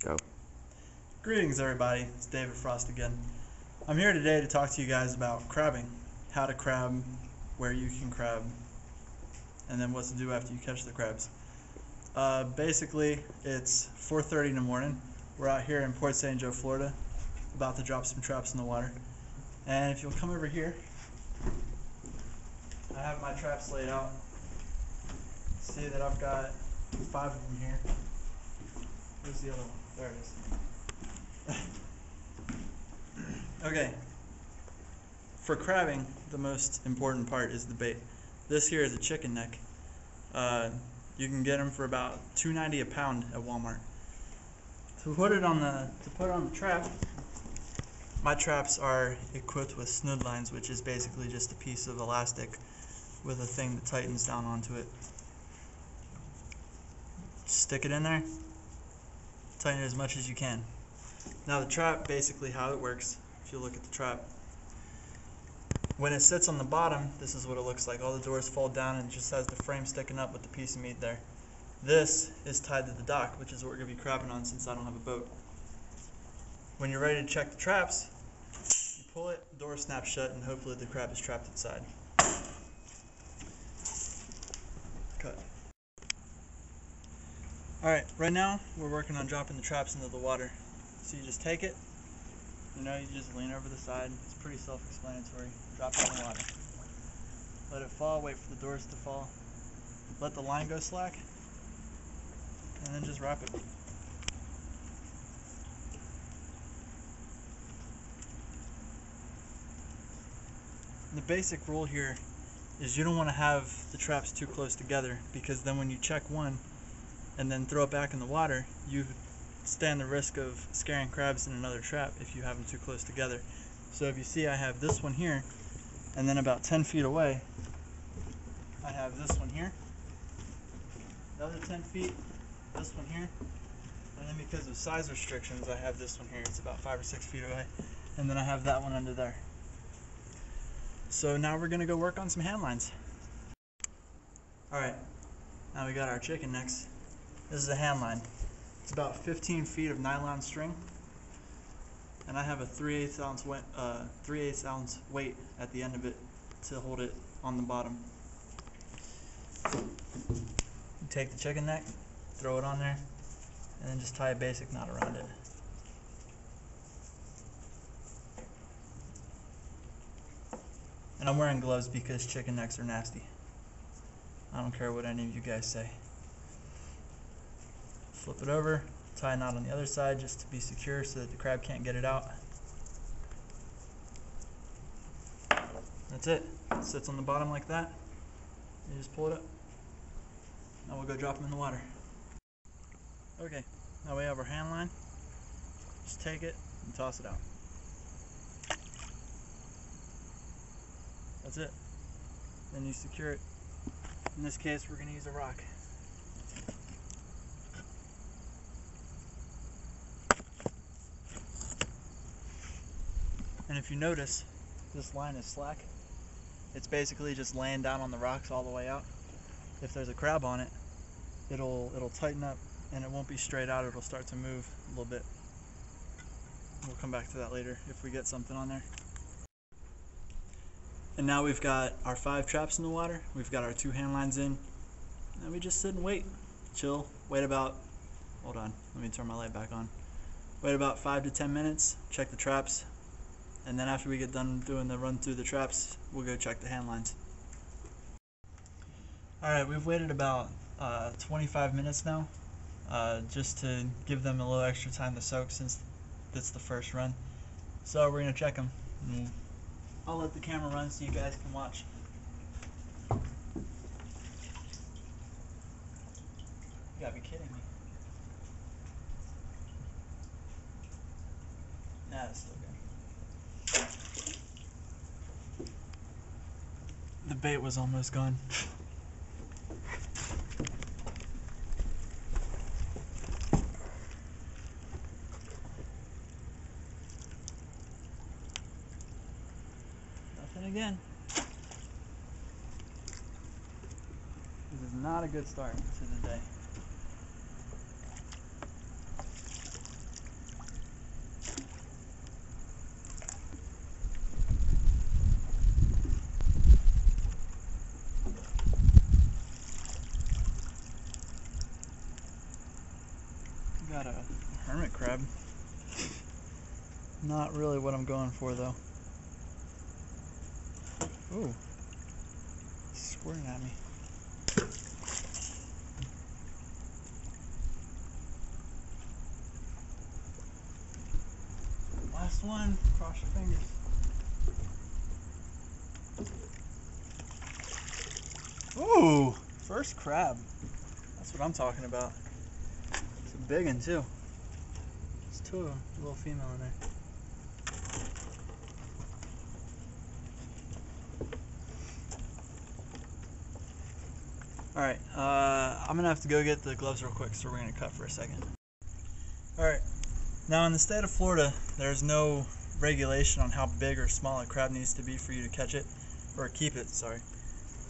Go. Greetings everybody, it's David Frost again. I'm here today to talk to you guys about crabbing, how to crab, where you can crab, and then what to do after you catch the crabs. Basically, it's 4:30 in the morning. We're out here in Port St. Joe, Florida, about to drop some traps in the water. And if you'll come over here, I have my traps laid out. See that I've got 5 of them here. Where's the other one? There it is. Okay, for crabbing, the most important part is the bait. This here is a chicken neck. You can get them for about $2.90 a pound at Walmart. To put it on the trap, my traps are equipped with snood lines, which is basically just a piece of elastic with a thing that tightens down onto it. Stick it in there, tighten it as much as you can. Now the trap, basically how it works, if you look at the trap, when it sits on the bottom, this is what it looks like. All the doors fold down and it just has the frame sticking up with the piece of meat there. This is tied to the dock, which is what we're going to be crabbing on since I don't have a boat. When you're ready to check the traps, you pull it, the door snaps shut, and hopefully the crab is trapped inside. Cut. Alright, right now we're working on dropping the traps into the water. So you just take it, you just lean over the side. It's pretty self-explanatory. Drop it in the water. Let it fall, wait for the doors to fall. Let the line go slack, and then just wrap it. The basic rule here is you don't want to have the traps too close together, because then when you check one and then throw it back in the water, you stand the risk of scaring crabs in another trap if you have them too close together. So if you see, I have this one here, and then about 10 feet away I have this one here, the other 10 feet, this one here, and then because of size restrictions I have this one here. It's about 5 or 6 feet away, and then I have that one under there. So now we're going to go work on some hand lines. Alright, now we got our chicken necks. This is a hand line. It's about 15 feet of nylon string, and I have a 3/8 ounce weight at the end of it to hold it on the bottom. You take the chicken neck, throw it on there, and then just tie a basic knot around it. And I'm wearing gloves because chicken necks are nasty. I don't care what any of you guys say. Flip it over, tie a knot on the other side just to be secure so that the crab can't get it out. That's it. It sits on the bottom like that. You just pull it up. Now we'll go drop them in the water. Okay, now we have our hand line. Just take it and toss it out. That's it. Then you secure it. In this case, we're going to use a rock. And if you notice, this line is slack. It's basically just laying down on the rocks all the way out. If there's a crab on it, it'll tighten up and it won't be straight out. It'll start to move a little bit. We'll come back to that later if we get something on there. And now we've got our 5 traps in the water. We've got our 2 hand lines in. And we just sit and wait. Chill. Wait about, hold on, let me turn my light back on. Wait about 5 to 10 minutes. Check the traps. And then after we get done doing the run through the traps, we'll go check the hand lines. Alright, we've waited about 25 minutes now, just to give them a little extra time to soak since it's the first run. So we're going to check them. I'll let the camera run so you guys can watch. You gotta be kidding me. Nah, it's still good. The bait was almost gone. Nothing again. This is not a good start to the day. Got a hermit crab. Not really what I'm going for though. Ooh, squirting at me. Last one, cross your fingers. Ooh, first crab. That's what I'm talking about. It's a big one too. There's two, a little female in there. Alright, I'm gonna have to go get the gloves real quick, so we're gonna cut for a second. Alright, now in the state of Florida, there's no regulation on how big or small a crab needs to be for you to catch it, or keep it, sorry.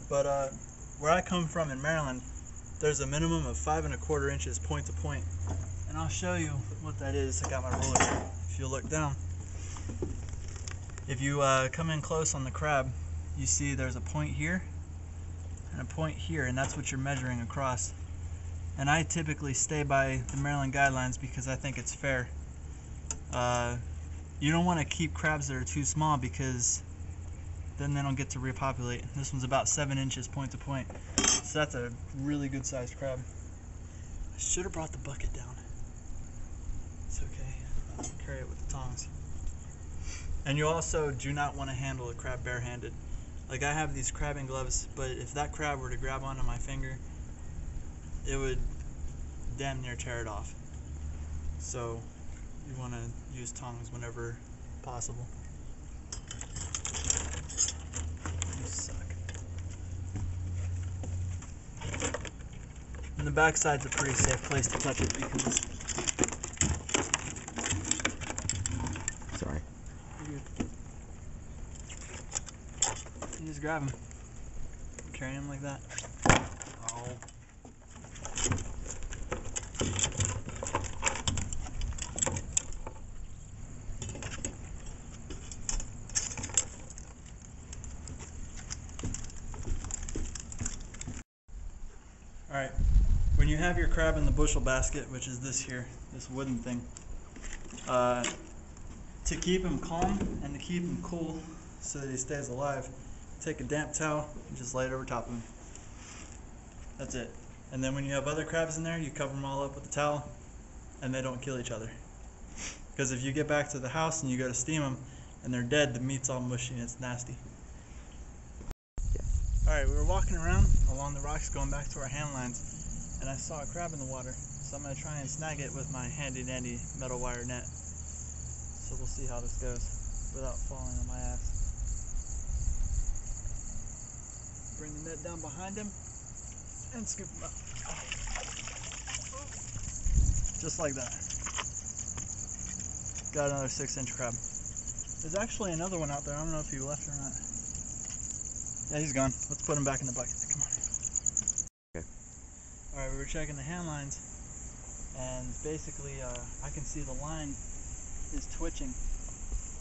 But where I come from in Maryland, there's a minimum of 5 1/4 inches point to point. And I'll show you what that is. I got my ruler here. If you look down, if you come in close on the crab, you see there's a point here and a point here, and that's what you're measuring across. And I typically stay by the Maryland guidelines because I think it's fair. You don't want to keep crabs that are too small because then they don't get to repopulate. This one's about 7 inches point to point, so that's a really good sized crab. I should have brought the bucket down. It's okay, I'll carry it with the tongs. And you also do not want to handle a crab barehanded. Like, I have these crabbing gloves, but if that crab were to grab onto my finger, it would damn near tear it off. So you want to use tongs whenever possible. You suck. And the backside's a pretty safe place to touch it because... Sorry. You're good. You just grab him. Carry him like that. Oh. Alright, when you have your crab in the bushel basket, which is this here, this wooden thing, to keep him calm and to keep him cool so that he stays alive, take a damp towel and just lay it over top of him. That's it. And then when you have other crabs in there, you cover them all up with the towel and they don't kill each other. Because if you get back to the house and you go to steam them and they're dead, the meat's all mushy and it's nasty. Alright, we were walking around along the rocks going back to our hand lines, and I saw a crab in the water, so I'm going to try and snag it with my handy dandy metal wire net. So we'll see how this goes without falling on my ass. Bring the net down behind him and scoop him up. Just like that. Got another 6-inch crab. There's actually another one out there. I don't know if he left or not. Yeah, he's gone. Let's put him back in the bucket. Come on. Okay. Alright, we were checking the hand lines, and basically I can see the line is twitching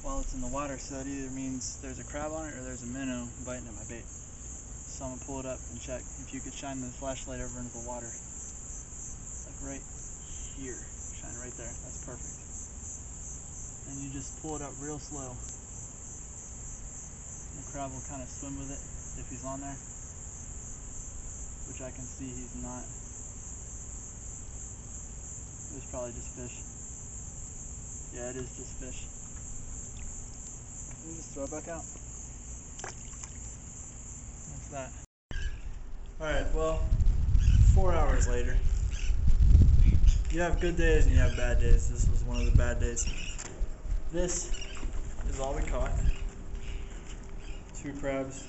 while it's in the water, so that either means there's a crab on it or there's a minnow biting at my bait. So I'm going to pull it up and check. If you could shine the flashlight over into the water. Like right here. Shine right there. That's perfect. And you just pull it up real slow. The crab will kind of swim with it if he's on there, which I can see he's not. It was probably just fish. Yeah, it is just fish. Let me just throw it back out. That's that. Alright, well, 4 hours later. You have good days and you have bad days. This was one of the bad days. This is all we caught. 2 crabs.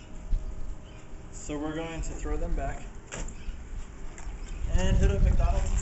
So we're going to throw them back and hit up McDonald's